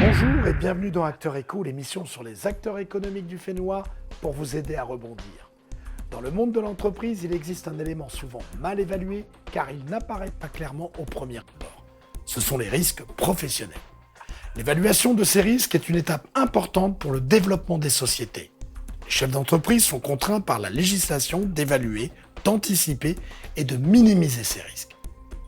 Bonjour et bienvenue dans Acteurs Éco, l'émission sur les acteurs économiques du Fénois pour vous aider à rebondir. Dans le monde de l'entreprise, il existe un élément souvent mal évalué car il n'apparaît pas clairement au premier abord. Ce sont les risques professionnels. L'évaluation de ces risques est une étape importante pour le développement des sociétés. Les chefs d'entreprise sont contraints par la législation d'évaluer, d'anticiper et de minimiser ces risques.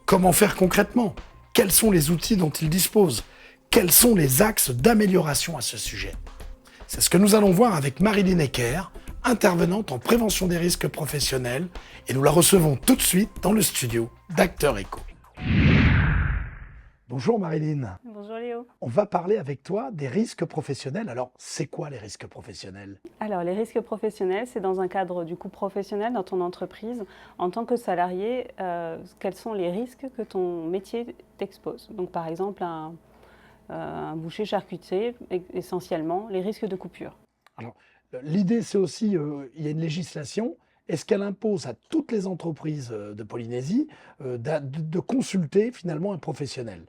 Comment faire concrètement ? Quels sont les outils dont ils disposent ? Quels sont les axes d'amélioration à ce sujet? C'est ce que nous allons voir avec Marilyn Ecker, intervenante en prévention des risques professionnels, et nous la recevons tout de suite dans le studio d'Acteurs Éco. Bonjour Marilyn. Bonjour Léo. On va parler avec toi des risques professionnels. Alors, c'est quoi les risques professionnels? Alors, les risques professionnels, c'est dans un cadre du coup professionnel dans ton entreprise. En tant que salarié, quels sont les risques que ton métier t'expose? Donc, par exemple, un boucher charcutier, essentiellement, les risques de coupure. Alors, l'idée, c'est aussi, il y a une législation. Est-ce qu'elle impose à toutes les entreprises de Polynésie de consulter finalement un professionnel?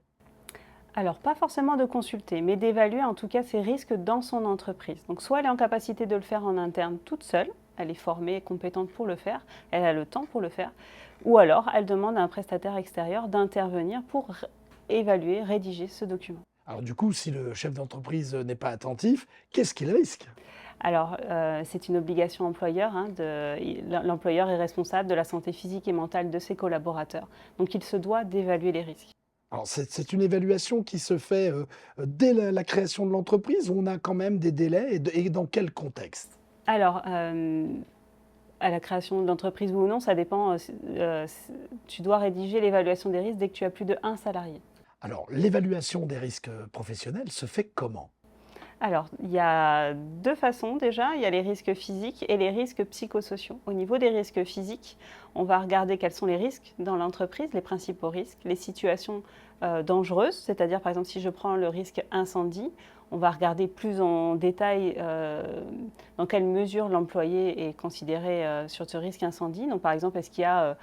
Alors, pas forcément de consulter, mais d'évaluer en tout cas ces risques dans son entreprise. Donc, soit elle est en capacité de le faire en interne toute seule, elle est formée et compétente pour le faire, elle a le temps pour le faire, ou alors elle demande à un prestataire extérieur d'intervenir pour évaluer, rédiger ce document. Alors du coup, si le chef d'entreprise n'est pas attentif, qu'est-ce qu'il risque? Alors, c'est une obligation employeur. L'employeur est responsable de la santé physique et mentale de ses collaborateurs. Donc, il se doit d'évaluer les risques. Alors c'est une évaluation qui se fait dès la création de l'entreprise, où on a quand même des délais et dans quel contexte? Alors, à la création de l'entreprise ou non, ça dépend. Tu dois rédiger l'évaluation des risques dès que tu as plus de 1 salarié. Alors l'évaluation des risques professionnels se fait comment? Alors, il y a 2 façons déjà. Il y a les risques physiques et les risques psychosociaux. Au niveau des risques physiques, on va regarder quels sont les risques dans l'entreprise, les principaux risques, les situations dangereuses, c'est-à-dire par exemple si je prends le risque incendie, on va regarder plus en détail dans quelle mesure l'employé est considéré sur ce risque incendie. Donc par exemple, est-ce qu'il y a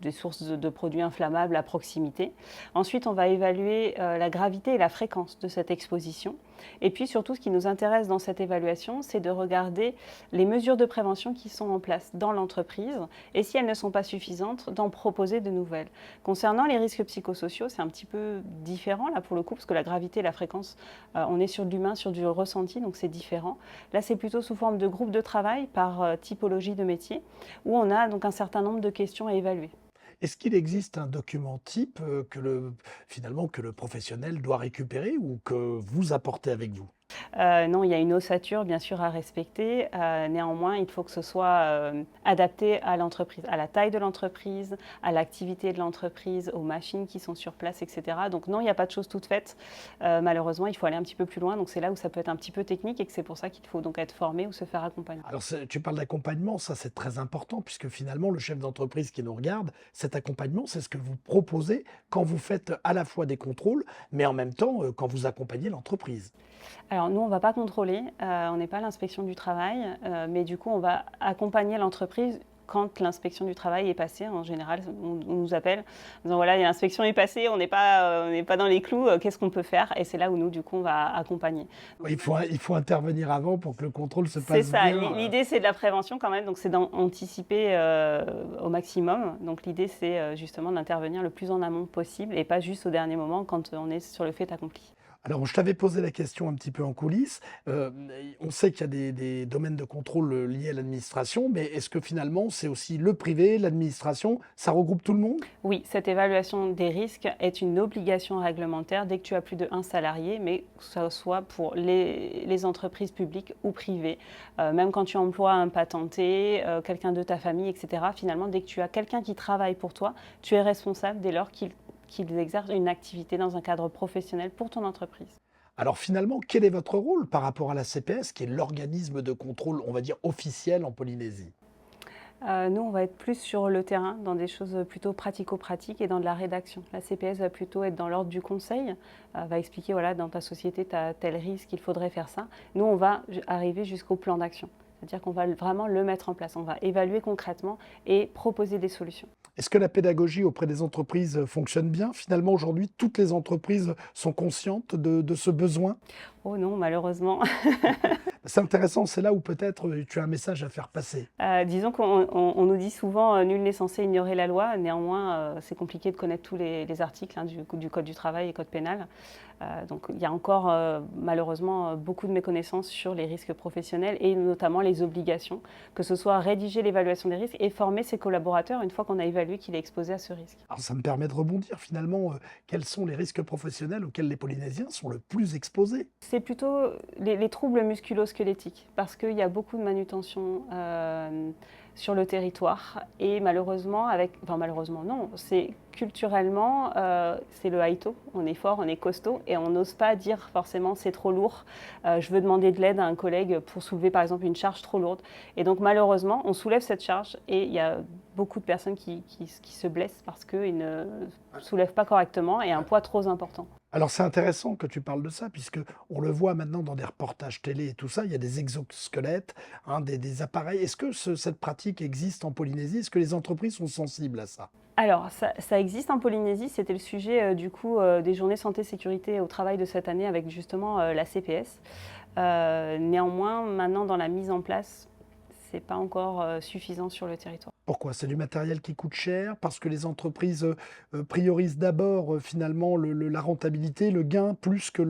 des sources de produits inflammables à proximité. Ensuite, on va évaluer la gravité et la fréquence de cette exposition. Et puis surtout, ce qui nous intéresse dans cette évaluation, c'est de regarder les mesures de prévention qui sont en place dans l'entreprise et si elles ne sont pas suffisantes, d'en proposer de nouvelles. Concernant les risques psychosociaux, c'est un petit peu différent là pour le coup, parce que la gravité et la fréquence, on est sur de l'humain, sur du ressenti, donc c'est différent. Là, c'est plutôt sous forme de groupe de travail par typologie de métier, où on a donc un certain nombre de questions à évaluer. Est-ce qu'il existe un document type finalement que le professionnel doit récupérer ou que vous apportez avec vous? Non, il y a une ossature bien sûr à respecter. Néanmoins, il faut que ce soit adapté à l'entreprise, à la taille de l'entreprise, à l'activité de l'entreprise, aux machines qui sont sur place, etc. Donc non, il n'y a pas de choses toutes faites. Malheureusement, il faut aller un petit peu plus loin. Donc c'est là où ça peut être un petit peu technique et que c'est pour ça qu'il faut donc être formé ou se faire accompagner. Alors tu parles d'accompagnement, ça c'est très important puisque finalement le chef d'entreprise qui nous regarde, cet accompagnement, c'est ce que vous proposez quand vous faites à la fois des contrôles, mais en même temps quand vous accompagnez l'entreprise. Alors nous, on ne va pas contrôler, on n'est pas l'inspection du travail, mais du coup, on va accompagner l'entreprise quand l'inspection du travail est passée. En général, on nous appelle en disant voilà, l'inspection est passée, on n'est pas dans les clous, qu'est-ce qu'on peut faire? Et c'est là où nous, du coup, on va accompagner. Il faut intervenir avant pour que le contrôle se C'est passe ça, bien. l'idée c'est de la prévention quand même, donc c'est d'anticiper au maximum. Donc l'idée c'est justement d'intervenir le plus en amont possible et pas juste au dernier moment quand on est sur le fait accompli. Alors, je t'avais posé la question un petit peu en coulisses. On sait qu'il y a des domaines de contrôle liés à l'administration, mais est-ce que finalement, c'est aussi le privé, l'administration, ça regroupe tout le monde? Oui, cette évaluation des risques est une obligation réglementaire dès que tu as plus de 1 salarié, mais que ce soit pour les entreprises publiques ou privées. Même quand tu emploies un patenté, quelqu'un de ta famille, etc., finalement, dès que tu as quelqu'un qui travaille pour toi, tu es responsable dès lors qu'ils exercent une activité dans un cadre professionnel pour ton entreprise. Alors finalement, quel est votre rôle par rapport à la CPS, qui est l'organisme de contrôle, on va dire, officiel en Polynésie? Nous, on va être plus sur le terrain, dans des choses plutôt pratico-pratiques et dans de la rédaction. La CPS va plutôt être dans l'ordre du conseil, va expliquer, voilà, dans ta société, tu as tel risque, il faudrait faire ça. Nous, on va arriver jusqu'au plan d'action. C'est-à-dire qu'on va vraiment le mettre en place. On va évaluer concrètement et proposer des solutions. Est-ce que la pédagogie auprès des entreprises fonctionne bien? Finalement, aujourd'hui, toutes les entreprises sont conscientes de ce besoin? Oh non, malheureusement. C'est intéressant, c'est là où peut-être tu as un message à faire passer. Disons qu'on nous dit souvent nul n'est censé ignorer la loi. Néanmoins, c'est compliqué de connaître tous les articles du Code du travail et Code pénal. Donc il y a encore malheureusement beaucoup de méconnaissances sur les risques professionnels et notamment les obligations, que ce soit rédiger l'évaluation des risques et former ses collaborateurs une fois qu'on a évalué qu'il est exposé à ce risque. Alors ça me permet de rebondir finalement. Quels sont les risques professionnels auxquels les Polynésiens sont le plus exposés? C'est plutôt les troubles musculo-squelettiques, parce qu'il y a beaucoup de manutention sur le territoire. Et malheureusement, malheureusement non, c'est culturellement, c'est le haïto. On est fort, on est costaud, et on n'ose pas dire forcément c'est trop lourd. Je veux demander de l'aide à un collègue pour soulever par exemple une charge trop lourde. Et donc malheureusement, on soulève cette charge et il y a beaucoup de personnes qui se blessent parce qu'ils ne soulèvent pas correctement et un poids trop important. Alors c'est intéressant que tu parles de ça, puisque on le voit maintenant dans des reportages télé et tout ça, il y a des exosquelettes, hein, des appareils. Est-ce que cette pratique existe en Polynésie? Est-ce que les entreprises sont sensibles à ça? Alors, ça existe en Polynésie, c'était le sujet du coup des journées santé-sécurité au travail de cette année avec justement la CPS. Néanmoins, maintenant dans la mise en place, c'est pas encore suffisant sur le territoire. Pourquoi? C'est du matériel qui coûte cher? Parce que les entreprises priorisent d'abord finalement la rentabilité, le gain, plus que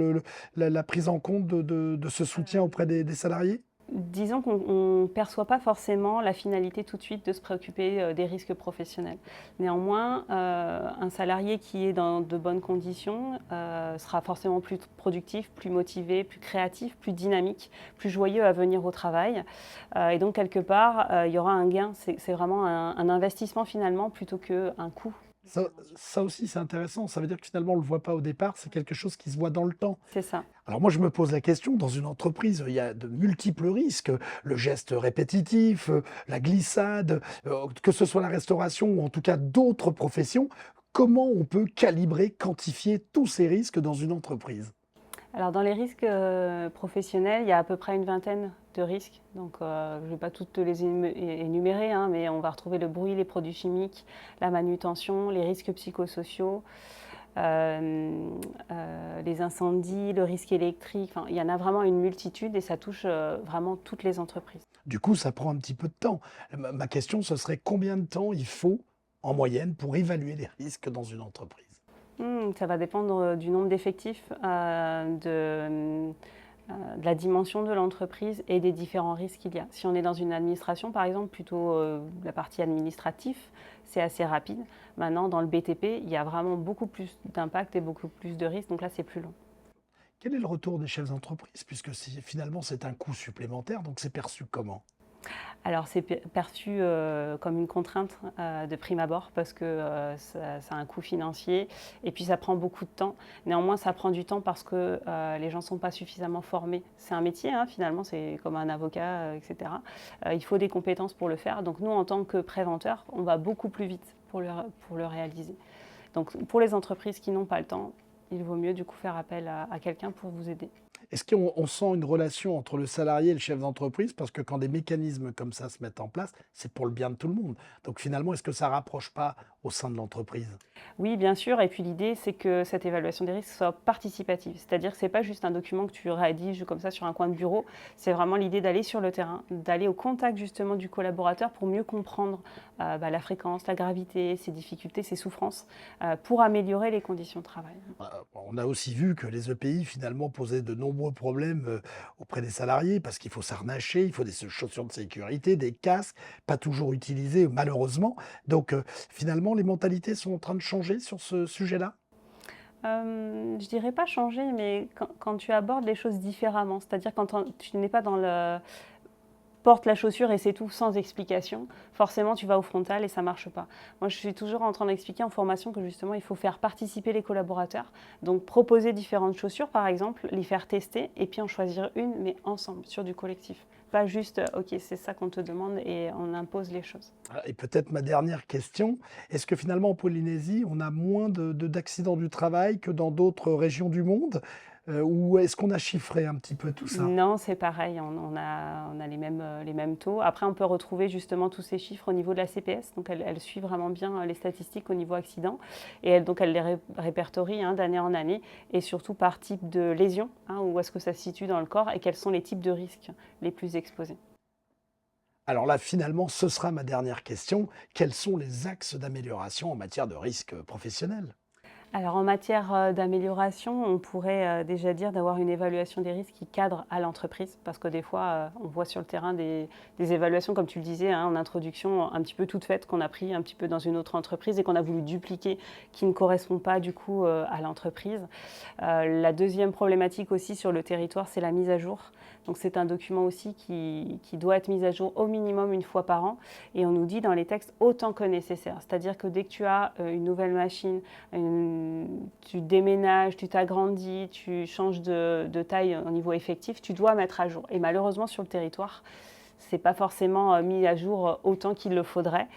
la prise en compte de ce soutien auprès des salariés? Disons qu'on ne perçoit pas forcément la finalité tout de suite de se préoccuper des risques professionnels. Néanmoins, un salarié qui est dans de bonnes conditions sera forcément plus productif, plus motivé, plus créatif, plus dynamique, plus joyeux à venir au travail. Et donc, quelque part, il y aura un gain. C'est vraiment un investissement finalement plutôt qu'un coût. Ça aussi, c'est intéressant. Ça veut dire que finalement, on ne le voit pas au départ, c'est quelque chose qui se voit dans le temps. C'est ça. Alors moi, je me pose la question, dans une entreprise, il y a de multiples risques, le geste répétitif, la glissade, que ce soit la restauration ou en tout cas d'autres professions. Comment on peut calibrer, quantifier tous ces risques dans une entreprise? Alors dans les risques professionnels, il y a à peu près une vingtaine de risques. Donc je ne vais pas toutes les énumérer, hein, mais on va retrouver le bruit, les produits chimiques, la manutention, les risques psychosociaux, les incendies, le risque électrique. Enfin, il y en a vraiment une multitude et ça touche vraiment toutes les entreprises. Du coup, ça prend un petit peu de temps. Ma question, ce serait combien de temps il faut en moyenne pour évaluer les risques dans une entreprise? Ça va dépendre du nombre d'effectifs, de la dimension de l'entreprise et des différents risques qu'il y a. Si on est dans une administration, par exemple, plutôt la partie administrative, c'est assez rapide. Maintenant, dans le BTP, il y a vraiment beaucoup plus d'impact et beaucoup plus de risques, donc là, c'est plus long. Quel est le retour des chefs d'entreprise? Puisque finalement, c'est un coût supplémentaire, donc c'est perçu comment? Alors c'est perçu comme une contrainte de prime abord parce que ça a un coût financier et puis ça prend beaucoup de temps. Néanmoins, ça prend du temps parce que les gens ne sont pas suffisamment formés. C'est un métier, hein, finalement, c'est comme un avocat, etc. Il faut des compétences pour le faire. Donc nous, en tant que préventeur, on va beaucoup plus vite pour le réaliser. Donc pour les entreprises qui n'ont pas le temps, il vaut mieux du coup faire appel à quelqu'un pour vous aider. Est-ce qu'on sent une relation entre le salarié et le chef d'entreprise? Parce que quand des mécanismes comme ça se mettent en place, c'est pour le bien de tout le monde. Donc finalement, est-ce que ça ne rapproche pas au sein de l'entreprise? Oui, bien sûr. Et puis l'idée, c'est que cette évaluation des risques soit participative. C'est-à-dire que ce n'est pas juste un document que tu rédiges comme ça sur un coin de bureau. C'est vraiment l'idée d'aller sur le terrain, d'aller au contact justement du collaborateur pour mieux comprendre la fréquence, la gravité, ses difficultés, ses souffrances, pour améliorer les conditions de travail. On a aussi vu que les EPI finalement posaient de nombreux problèmes auprès des salariés parce qu'il faut s'harnacher, il faut des chaussures de sécurité, des casques, pas toujours utilisés malheureusement. Donc finalement, les mentalités sont en train de changer sur ce sujet-là? Je dirais pas changer, mais quand tu abordes les choses différemment, c'est-à-dire quand tu n'es pas dans le porte la chaussure et c'est tout sans explication, forcément tu vas au frontal et ça marche pas. Moi je suis toujours en train d'expliquer en formation que justement il faut faire participer les collaborateurs, donc proposer différentes chaussures par exemple, les faire tester et puis en choisir une mais ensemble, sur du collectif. Pas juste ok c'est ça qu'on te demande et on impose les choses. Et peut-être ma dernière question, est-ce que finalement en Polynésie on a moins d'accidents du travail que dans d'autres régions du monde? ou est-ce qu'on a chiffré un petit peu tout ça? Non, c'est pareil, on a les mêmes taux. Après, on peut retrouver justement tous ces chiffres au niveau de la CPS. Donc, elle suit vraiment bien les statistiques au niveau accident. Et elle les répertorie d'année en année, et surtout par type de lésion, où est-ce que ça se situe dans le corps et quels sont les types de risques les plus exposés. Alors là, finalement, ce sera ma dernière question. Quels sont les axes d'amélioration en matière de risque professionnel? Alors en matière d'amélioration, on pourrait déjà dire d'avoir une évaluation des risques qui cadre à l'entreprise, parce que des fois, on voit sur le terrain des évaluations, comme tu le disais, en introduction, un petit peu toutes faites, qu'on a pris un petit peu dans une autre entreprise et qu'on a voulu dupliquer, qui ne correspond pas du coup à l'entreprise. La deuxième problématique aussi sur le territoire, c'est la mise à jour. Donc c'est un document aussi qui doit être mis à jour au minimum une fois par an, et on nous dit dans les textes autant que nécessaire. C'est-à-dire que dès que tu as une nouvelle machine, tu déménages, tu t'agrandis, tu changes de taille au niveau effectif, tu dois mettre à jour. Et malheureusement, sur le territoire, ce n'est pas forcément mis à jour autant qu'il le faudrait.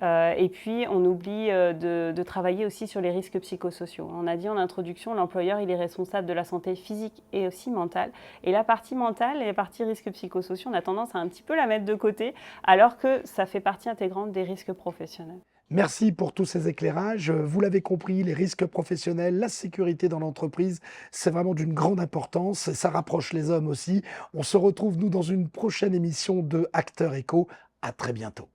Et puis, on oublie de travailler aussi sur les risques psychosociaux. On a dit en introduction, l'employeur, il est responsable de la santé physique et aussi mentale. Et la partie mentale et la partie risques psychosociaux, on a tendance à un petit peu la mettre de côté, alors que ça fait partie intégrante des risques professionnels. Merci pour tous ces éclairages. Vous l'avez compris, les risques professionnels, la sécurité dans l'entreprise, c'est vraiment d'une grande importance. Ça rapproche les hommes aussi. On se retrouve, nous, dans une prochaine émission de Acteurs Éco. À très bientôt.